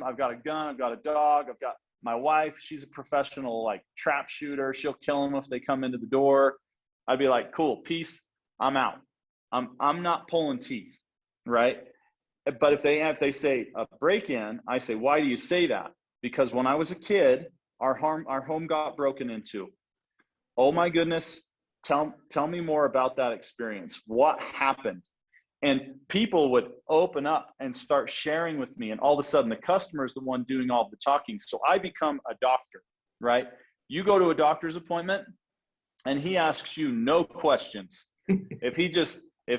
I've got a gun, I've got a dog, I've got my wife, she's a professional like trap shooter, she'll kill them if they come into the door, I'd be like, cool, peace, I'm out. I'm not pulling teeth, right? But if they say a break-in, I say, why do you say that? Because when I was a kid, our home got broken into. Oh my goodness, tell me more about that experience. What happened? And people would open up and start sharing with me. And all of a sudden, the customer is the one doing all the talking. So I become a doctor, right? You go to a doctor's appointment and he asks you no questions. If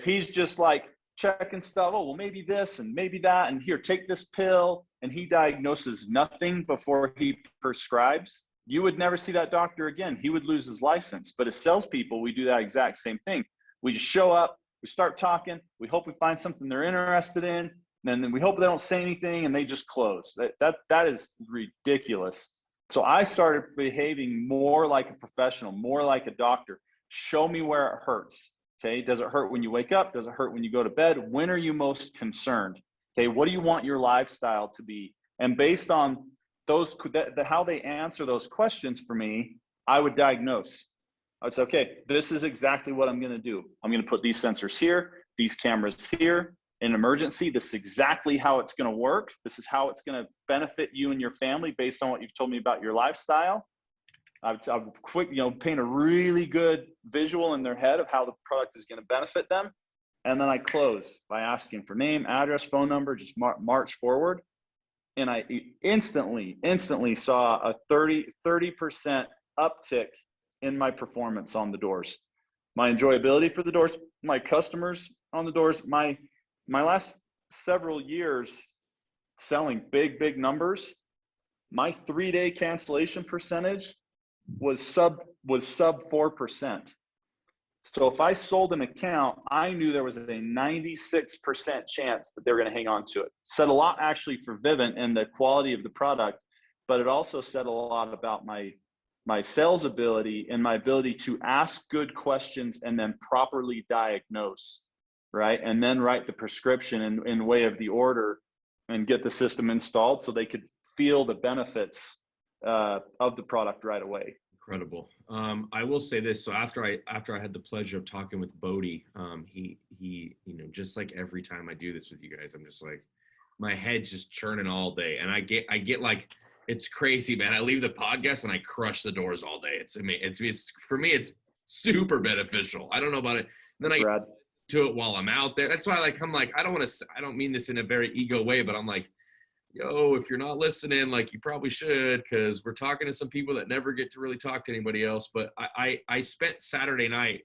he's just like checking stuff, oh, well, maybe this and maybe that, and here, take this pill, and he diagnoses nothing before he prescribes, you would never see that doctor again. He would lose his license. But as salespeople, we do that exact same thing. We just show up, we start talking, we hope we find something they're interested in, and then we hope they don't say anything and they just close. That is ridiculous. So I started behaving more like a professional, more like a doctor. Show me where it hurts. Okay, does it hurt when you wake up? Does it hurt when you go to bed? When are you most concerned? Okay, what do you want your lifestyle to be? And based on those, how they answer those questions for me, I would diagnose. I would say, okay, this is exactly what I'm going to do. I'm going to put these sensors here, these cameras here. In an emergency, this is exactly how it's going to work. This is how it's going to benefit you and your family based on what you've told me about your lifestyle. I would paint a really good visual in their head of how the product is going to benefit them. And then I close by asking for name, address, phone number, just march forward. And I instantly saw a 30% uptick in my performance on the doors, my enjoyability for the doors, my customers on the doors. My last several years selling big numbers, my 3-day cancellation percentage was sub 4%. So if I sold an account, I knew there was a 96% chance that they were going to hang on to it. Said a lot actually for Vivint and the quality of the product, but it also said a lot about my sales ability and my ability to ask good questions and then properly diagnose, right? And then write the prescription in way of the order and get the system installed so they could feel the benefits of the product right away. Incredible. I will say this. So after I had the pleasure of talking with Bodie, he, just like every time I do this with you guys, I'm just like, my head's just churning all day. And I get like, it's crazy, man. I leave the podcast and I crush the doors all day. It's for me, it's super beneficial. I don't know about it. And then I get to it while I'm out there. That's why I don't mean this in a very ego way, but I'm like, yo, if you're not listening, like you probably should, because we're talking to some people that never get to really talk to anybody else. But I spent Saturday night,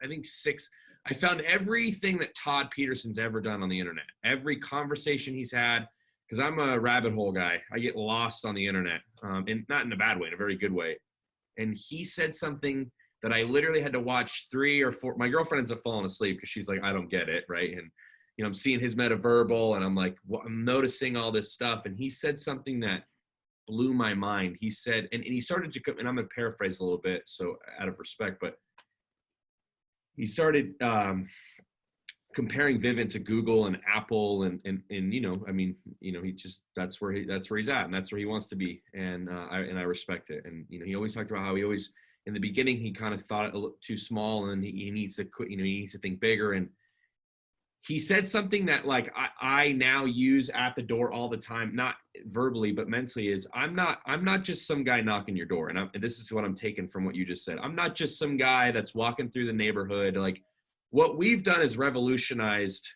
I found everything that Todd Peterson's ever done on the internet, every conversation he's had, because I'm a rabbit hole guy. I get lost on the internet, and not in a bad way, in a very good way. And he said something that I literally had to watch 3 or 4. My girlfriend ends up falling asleep because she's like, I don't get it, right? And I'm seeing his metaverbal, and I'm like, well, I'm noticing all this stuff. And he said something that blew my mind. He said, and he started to, and I'm going to paraphrase a little bit, so out of respect, but he started comparing Vivint to Google and Apple, and I mean, he just, that's where he's at, and that's where he wants to be, and I respect it. And he always talked about how he always, in the beginning, he kind of thought it looked too small, and he needs to quit. He needs to think bigger. And he said something that, like, I now use at the door all the time, not verbally but mentally, is I'm not just some guy knocking your door. And this is what I'm taking from what you just said. I'm not just some guy that's walking through the neighborhood. Like, what we've done is revolutionized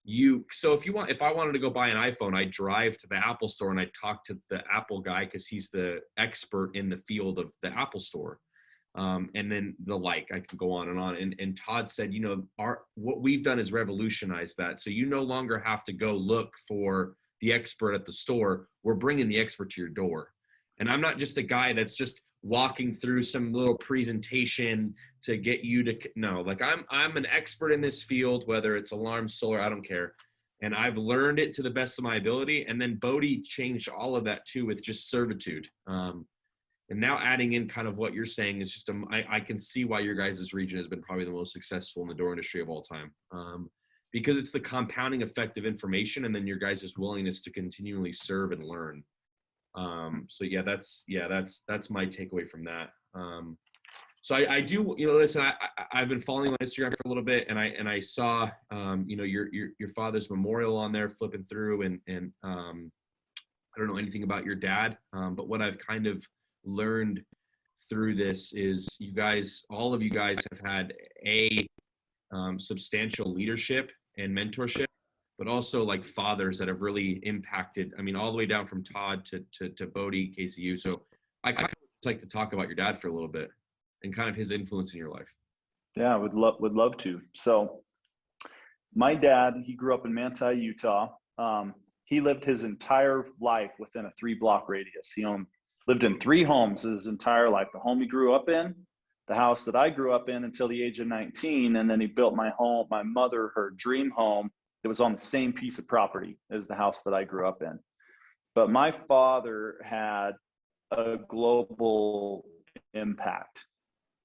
you. So if I wanted to go buy an iPhone, I drive to the Apple store and I talk to the Apple guy because he's the expert in the field of the Apple store. And then I can go on and on. And Todd said, what we've done is revolutionize that. So you no longer have to go look for the expert at the store. We're bringing the expert to your door. And I'm not just a guy that's just walking through some little presentation to get you to no, like I'm an expert in this field, whether it's alarm, solar, I don't care. And I've learned it to the best of my ability. And then Bodie changed all of that too with just servitude. And now adding in kind of what you're saying is just, I can see why your guys' region has been probably the most successful in the door industry of all time. Because it's the compounding effect of information, and then your guys' willingness to continually serve and learn. So that's my takeaway from that. So I do, listen, I've been following on Instagram for a little bit, and I saw, your father's memorial on there flipping through, and I don't know anything about your dad, but what I've kind of learned through this is all of you guys have had substantial leadership and mentorship, but also like fathers that have really impacted, I mean, all the way down from Todd to Bodie, KCU. So I kind of like to talk about your dad for a little bit and kind of his influence in your life. Yeah, would love to. So my dad, he grew up in Manti, Utah. He lived his entire life within a 3-block radius. He lived in 3 homes his entire life. The home he grew up in, the house that I grew up in until the age of 19, and then he built my mother, her dream home. It was on the same piece of property as the house that I grew up in. But my father had a global impact.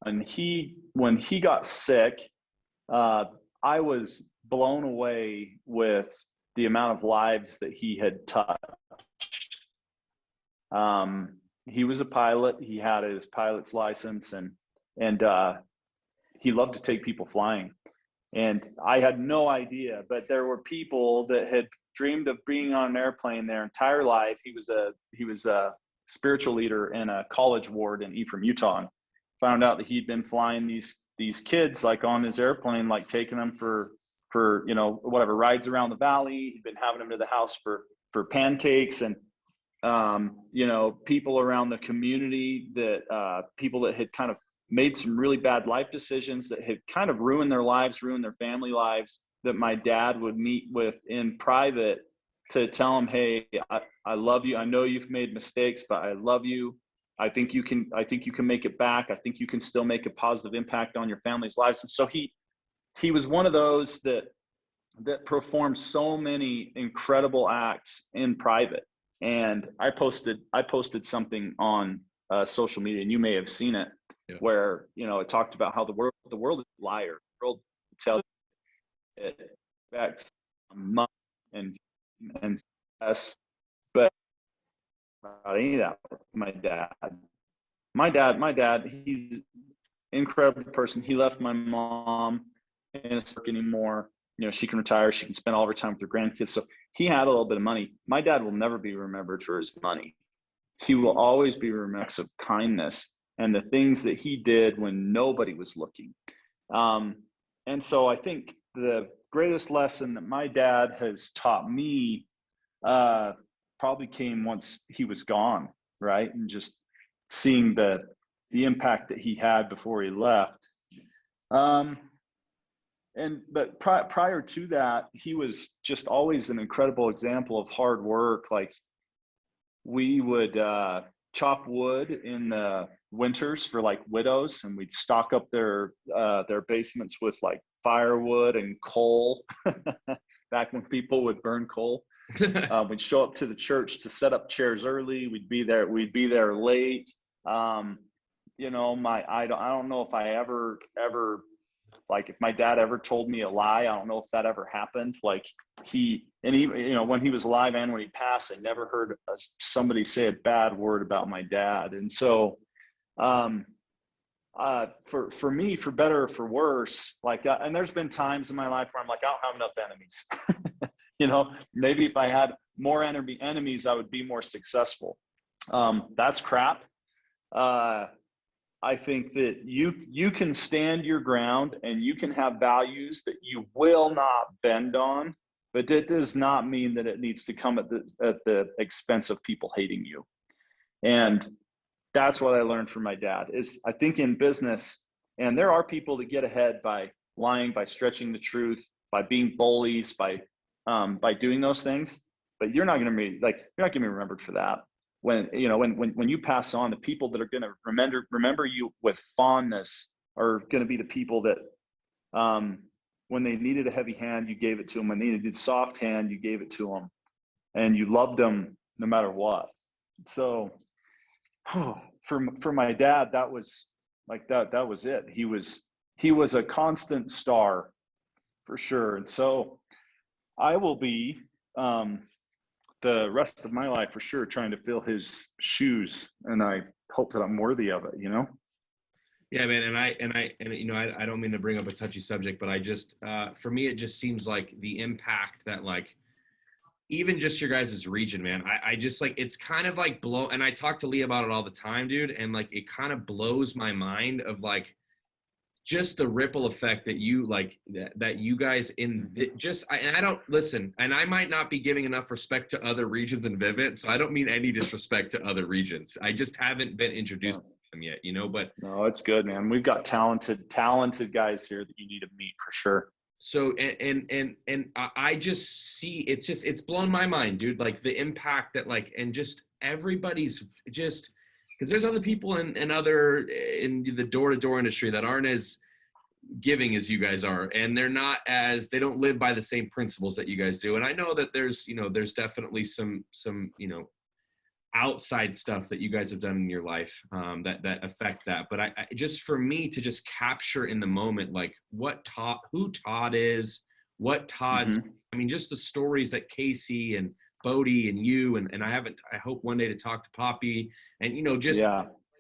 And when he got sick, I was blown away with the amount of lives that he had touched. He was a pilot. He had his pilot's license, and he loved to take people flying. And I had no idea, but there were people that had dreamed of being on an airplane their entire life. He was a spiritual leader in a college ward in Ephraim, Utah. And found out that he'd been flying these kids like on his airplane, like taking them for whatever rides around the valley. He'd been having them to the house for pancakes, and people around the community that people that had kind of made some really bad life decisions that had kind of ruined their lives, ruined their family lives, that my dad would meet with in private to tell them, hey, I love you. I know you've made mistakes, but I love you. I think you can make it back. I think you can still make a positive impact on your family's lives. And so he was one of those that performed so many incredible acts in private. And I posted something on social media, and you may have seen it, where it talked about how the world is a liar. The world tells you it affects money and success, but not any of that with my dad. My dad, he's an incredible person. He left my mom in his work anymore. She can retire. She can spend all of her time with her grandkids. So he had a little bit of money. My dad will never be remembered for his money. He will always be remembered of kindness and the things that he did when nobody was looking. And so I think the greatest lesson that my dad has taught me probably came once he was gone, right? And just seeing the impact that he had before he left. But prior to that, he was just always an incredible example of hard work. Like, we would chop wood in the winters for like widows, and we'd stock up their basements with like firewood and coal back when people would burn coal. We'd show up to the church to set up chairs early. We'd be there late. You know, I don't know if I ever, like, if my dad ever told me a lie. I don't know if that ever happened. Like, you know, when he was alive and when he passed, I never heard somebody say a bad word about my dad. And so, for me, for better or for worse, like, and there's been times in my life where I'm like, I don't have enough enemies. You know, maybe if I had more enemies, I would be more successful. That's crap. I think that you can stand your ground and you can have values that you will not bend on, but that does not mean that it needs to come at the expense of people hating you. And that's what I learned from my dad. Is I think in business, and there are people that get ahead by lying, by stretching the truth, by being bullies, by doing those things, but you're not going to be remembered for that. When you pass on, the people that are going to remember you with fondness are going to be the people that, when they needed a heavy hand, you gave it to them. When they needed a soft hand, you gave it to them, and you loved them no matter what. So, for my dad, that was like that was it. He was a constant star, for sure. And so I will be, the rest of my life, for sure, trying to fill his shoes, and I hope that I'm worthy of it, you know? Yeah, man. And you know, I don't mean to bring up a touchy subject, but I just, for me, it just seems like the impact that, like, even just your guys' region, man, I just, like, it's kind of like and I talk to Lee about it all the time, dude. And, like, it kind of blows my mind of, like, just the ripple effect that you, like, that you guys and I don't listen, and I might not be giving enough respect to other regions in Vivint, so I don't mean any disrespect to other regions. I just haven't been introduced to them yet, you know. But no, it's good, man. We've got talented guys here that you need to meet, for sure. So and I just see, it's blown my mind, dude. Like, the impact that, like, and just everybody's just, because there's other people in the door-to-door industry that aren't as giving as you guys are, and they don't live by the same principles that you guys do. And I know that there's definitely some outside stuff that you guys have done in your life, that affect that. But I just, for me to just capture in the moment, like, who Todd is, what Todd's, Mm-hmm. I mean, just the stories that Casey and Bodie and you, and I hope one day to talk to Poppy, and, just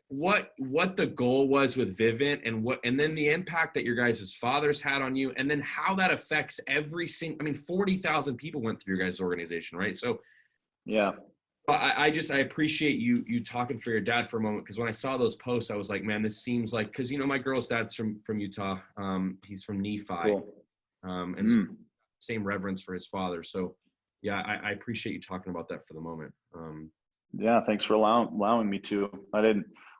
what the goal was with Vivint, and then the impact that your guys' fathers had on you, and then how that affects every single, I mean, 40,000 people went through your guys' organization, right? So yeah. I appreciate you talking for your dad for a moment, because when I saw those posts, I was like, man, this seems like, because, my girl's dad's from Utah. He's from Nephi. Cool. And same reverence for his father. So yeah, I appreciate you talking about that for the moment. Yeah, thanks for allowing me to.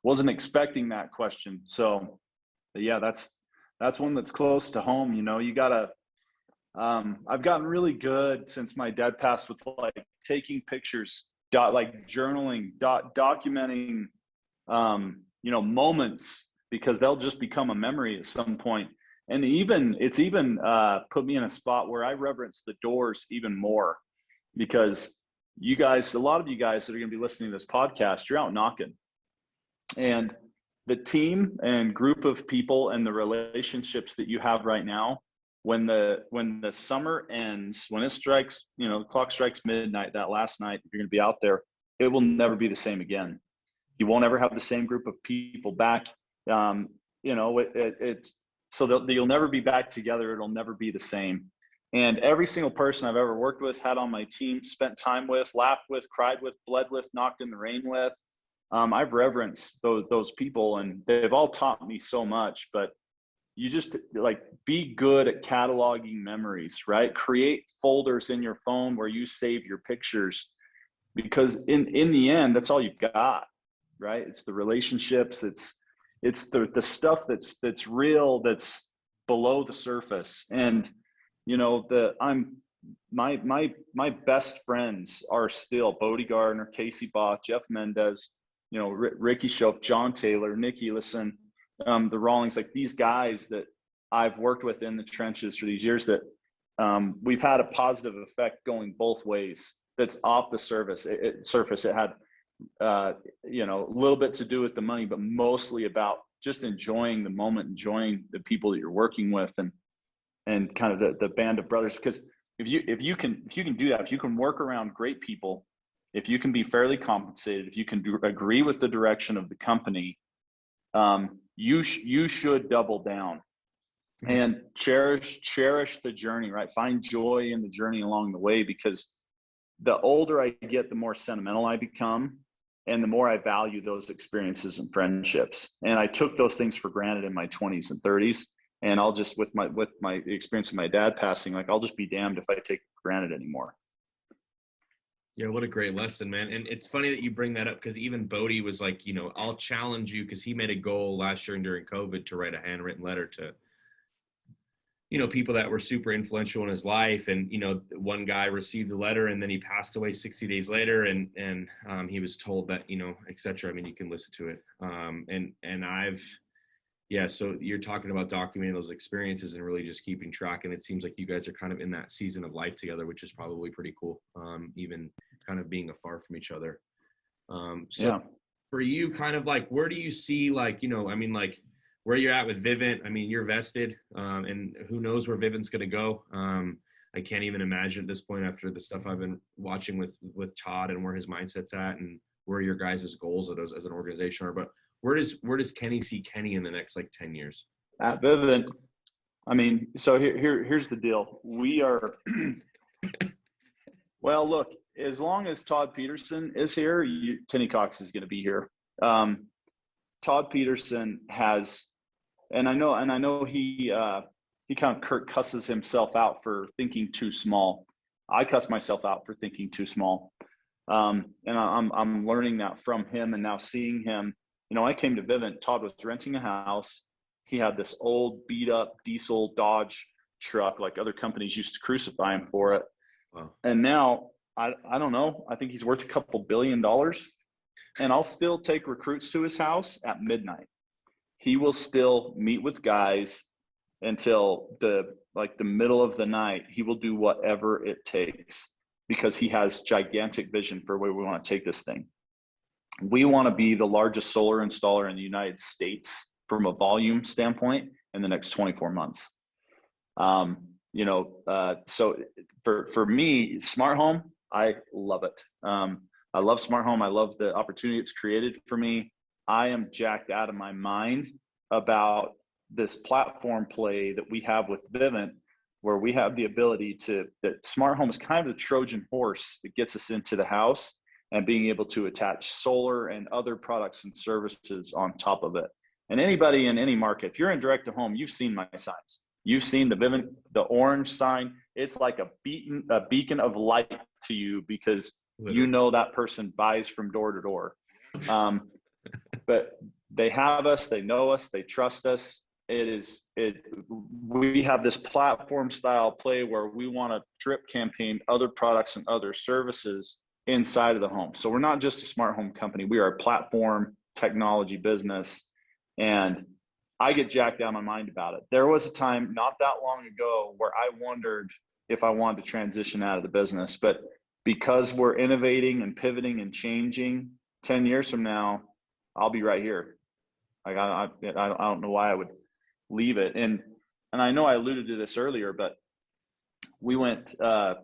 Wasn't expecting that question. So yeah, that's one that's close to home. You gotta, I've gotten really good since my dad passed with, like, taking pictures, journaling, documenting, moments, because they'll just become a memory at some point. And it's even put me in a spot where I reverence the doors even more, because a lot of you guys that are going to be listening to this podcast, you're out knocking, and the team and group of people and the relationships that you have right now, when the summer ends, when it strikes, the clock strikes midnight, that last night, you're going to be out there, it will never be the same again. You won't ever have the same group of people back. It's so that you'll never be back together. It'll never be the same. And every single person I've ever worked with, had on my team, spent time with, laughed with, cried with, bled with, knocked in the rain with, I've reverenced those people, and they've all taught me so much. But you just, like, be good at cataloging memories, right? Create folders in your phone where you save your pictures, because in the end, that's all you've got, right? It's the relationships, it's the stuff that's real, that's below the surface. And my best friends are still Bodie Gardner, Casey Bach, Jeff Mendez, Ricky Schoaf, John Taylor, Nikki Listen, the Rawlings, like, these guys that I've worked with in the trenches for these years, that we've had a positive effect going both ways. that's off the surface. It had, a little bit to do with the money, but mostly about just enjoying the moment, enjoying the people that you're working with, and kind of the band of brothers. Because if you can do that, if you can work around great people, if you can be fairly compensated, if you can agree with the direction of the company, you should double down and cherish the journey, right? Find joy in the journey along the way, because the older I get, the more sentimental I become, and the more I value those experiences and friendships. And I took those things for granted in my 20s and 30s. And I'll just, with my experience of my dad passing, like, I'll just be damned if I take it for granted anymore. Yeah, what a great lesson, man. And it's funny that you bring that up, because even Bodie was like, I'll challenge you, because he made a goal last year and during COVID to write a handwritten letter to, people that were super influential in his life. And, one guy received the letter and then he passed away 60 days later. And he was told that, et cetera. I mean, you can listen to it. So you're talking about documenting those experiences and really just keeping track. And it seems like you guys are kind of in that season of life together, which is probably pretty cool. Even kind of being afar from each other. For you, kind of like, where do you see, like, where you're at with Vivint? I mean, you're vested, and who knows where Vivint's going to go. I can't even imagine at this point, after the stuff I've been watching with Todd and where his mindset's at and where your guys' goals as an organization are. But where does Kenny see Kenny in the next, like, 10 years? At Vivint, I mean, so here's the deal. We are, well, look, as long as Todd Peterson is here, Kenny Cox is going to be here. Todd Peterson has, and I know he kind of cusses himself out for thinking too small. I cuss myself out for thinking too small. And I'm learning that from him, and now seeing him. I came to Vivint, Todd was renting a house. He had this old beat up diesel Dodge truck, like other companies used to crucify him for it. Wow. And now I don't know, I think he's worth a couple $1 billion, and I'll still take recruits to his house at midnight. He will still meet with guys until the middle of the night. He will do whatever it takes, because he has gigantic vision for where we want to take this thing. We want to be the largest solar installer in the United States from a volume standpoint in the next 24 months. So for me, smart home, I love it. I love smart home. I love the opportunity it's created for me. I am jacked out of my mind about this platform play that we have with Vivint, where we have the ability that smart home is kind of the Trojan horse that gets us into the house, and being able to attach solar and other products and services on top of it. And anybody in any market, if you're in direct to home, you've seen my signs. You've seen the Vivint, the orange sign. It's like a beacon of light to you, because that person buys from door to door. But they have us, they know us, they trust us. We have this platform style play where we want to drip campaign other products and other services inside of the home. So we're not just a smart home company. We are a platform technology business. And I get jacked out of my mind about it. There was a time not that long ago where I wondered if I wanted to transition out of the business, but because we're innovating and pivoting and changing, 10 years from now, I'll be right here. Like, I don't know why I would leave it. And I know I alluded to this earlier, but we went to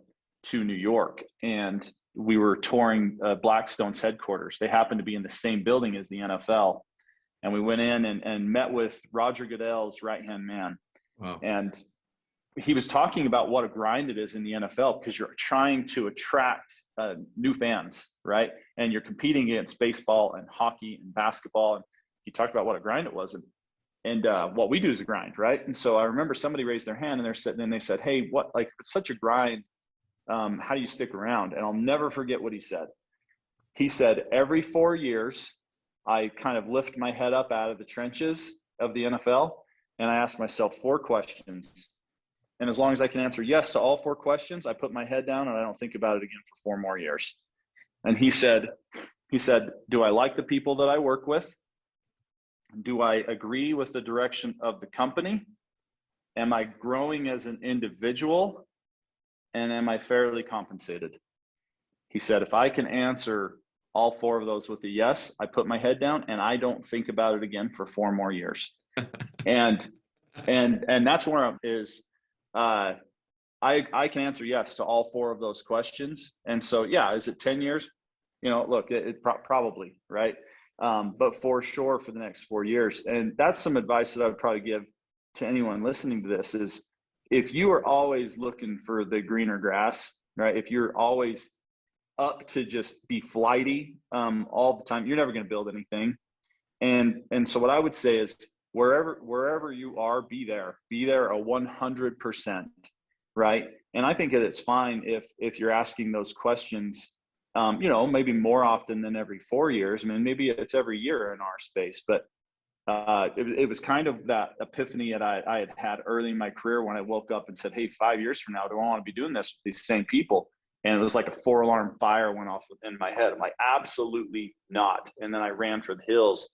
New York, and we were touring Blackstone's headquarters. They happened to be in the same building as the NFL. And we went in and met with Roger Goodell's right-hand man. Wow. And he was talking about what a grind it is in the NFL, because you're trying to attract new fans, right? And you're competing against baseball and hockey and basketball. And he talked about what a grind it was. And what we do is a grind, right? And so I remember somebody raised their hand, and they're sitting, and they said, "Hey, it's such a grind. How do you stick around?" And I'll never forget what he said. He said, "Every 4 years, I kind of lift my head up out of the trenches of the NFL, and I ask myself 4 questions. And as long as I can answer yes to all 4 questions, I put my head down and I don't think about it again for 4 more years." And he said, "Do I like the people that I work with? Do I agree with the direction of the company? Am I growing as an individual? And am I fairly compensated?" He said, if I can answer all 4 of those with a yes, I put my head down and I don't think about it again for 4 more years. And that's where I'm is, I can answer yes to all 4 of those questions. And so, yeah, is it 10 years? Look, probably, right? But for sure for the next 4 years. And that's some advice that I would probably give to anyone listening to this is, if you are always looking for the greener grass, right? If you're always up to just be flighty all the time, you're never going to build anything. And so what I would say is, wherever you are, be there a 100%, right? And I think that it's fine if you're asking those questions, maybe more often than every 4 years. I mean, maybe it's every year in our space, but it was kind of that epiphany that I had early in my career when I woke up and said, hey, 5 years from now, do I want to be doing this with these same people? And it was like a 4-alarm fire went off in my head. I'm like, absolutely not. And then I ran for the hills.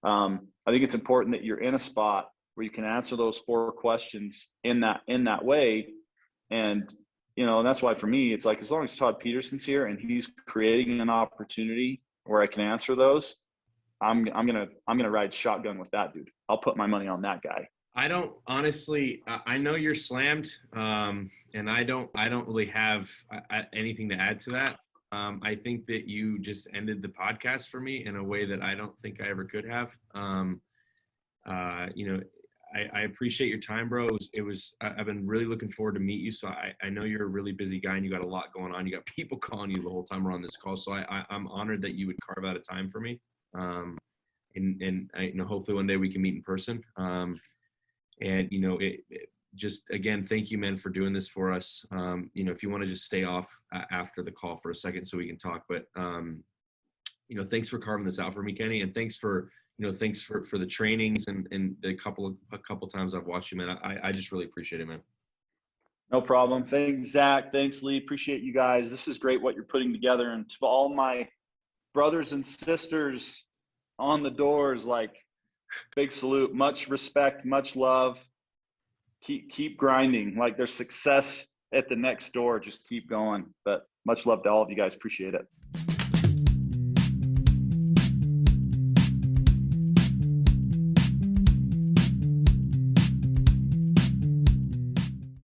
I think it's important that you're in a spot where you can answer those 4 questions in that way. And, and that's why for me, it's like, as long as Todd Peterson's here and he's creating an opportunity where I can answer those, I'm gonna ride shotgun with that dude. I'll put my money on that guy. I don't honestly. I know you're slammed, and I don't really have anything to add to that. I think that you just ended the podcast for me in a way that I don't think I ever could have. I appreciate your time, bro. I've been really looking forward to meet you. So I know you're a really busy guy and you got a lot going on. You got people calling you the whole time we're on this call. So I'm honored that you would carve out a time for me. And hopefully one day we can meet in person. Just again, thank you, man, for doing this for us. If you want to just stay off after the call for a second so we can talk, but thanks for carving this out for me, Kenny. And thanks for the trainings and a couple times I've watched you, man. I just really appreciate it, man. No problem. Thanks, Zach. Thanks, Lee. Appreciate you guys. This is great what you're putting together. And to all my brothers and sisters on the doors, like, big salute, much respect, much love. Keep grinding. Like, there's success at the next door. Just keep going. But much love to all of you guys. Appreciate it.